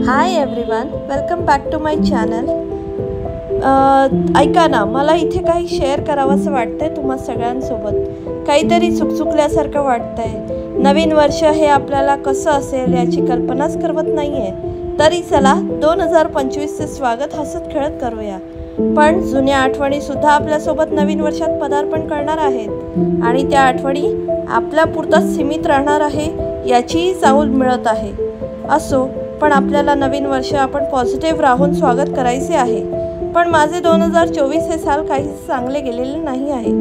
High everyone, welcome back to my channel. ऐका ना, मला इथे काही शेअर करावंसं वाटतंय तुम्हा सगळ्यांसोबत। काहीतरी चुकचुकल्यासारखं वाटतंय। नवीन वर्ष हे आपल्याला कसं असेल याची कल्पनाच करवत नाहीये। तरी चला 2025चे स्वागत हसत खेळत करूया। पण जुन्या आठवणी सुद्धा आपल्यासोबत नवीन वर्षात पदार्पण करणार आहेत आणि त्या आठवणी आपल्यापुरताच सीमित राहणार आहे याचीही चाहूल मिळत आहे। असो, पण आपल्याला नवीन वर्ष आपण पॉझिटिव्ह राहून स्वागत करायचे आहे। पण माझे 2024 हे साल काहीच चांगले गेलेले नाही आहे।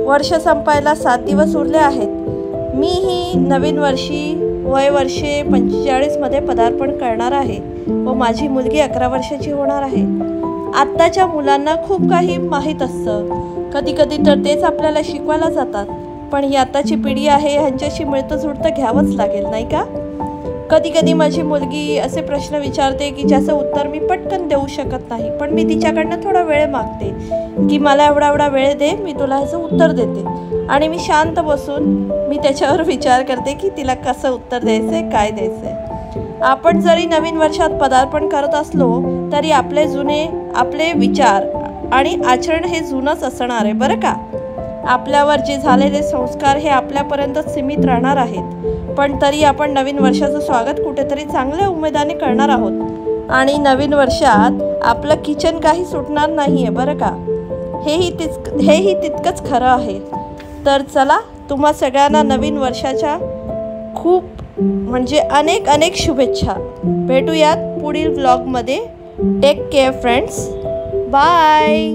वर्ष संपायला 7 दिवस उरले आहेत। मी ही नवीन वर्षी वय वर्षे 45 मध्ये पदार्पण करणार आहे व माझी मुलगी 11 वर्षाची होणार आहे। आत्ताच्या मुलांना खूप काही माहीत असतं, कधी कधी तर तेच आपल्याला शिकवायला जातात। पण ही आताची पिढी आहे, ह्यांच्याशी मिळतं जुळतं घ्यावंच लागेल, नाही का? कधी कधी माझी मुलगी असे प्रश्न विचारते की ज्याचं उत्तर मी पटकन देऊ शकत नाही, पण मी तिच्याकडनं थोडा वेळ मागते की मला एवढा वेळ दे, मी तुला ह्याचं उत्तर देते। आणि मी शांत बसून मी त्याच्यावर विचार करते की तिला कसं उत्तर द्यायचं, काय द्यायचं। आपण जरी नवीन वर्षात पदार्पण करत असलो तरी आपले विचार आणि आचरण हे जुनंच असणार आहे, बरं का? आपल्यावर जे झालेले संस्कार हे आपल्यापर्यंत सीमित राहणार आहेत। पण तरी आपण नवीन वर्षाचं स्वागत कुठेतरी चांगल्या उमेदाने करणार आहोत। आणि नवीन वर्षात आपलं किचन काही सुटणार नाही आहे, बरं का? हेही तितकंच खरं आहे। तर चला, तुम्हा सगळ्यांना नवीन वर्षाच्या खूप म्हणजे अनेक शुभेच्छा। भेटूयात पुढील व्लॉगमध्ये। Take care friends, bye.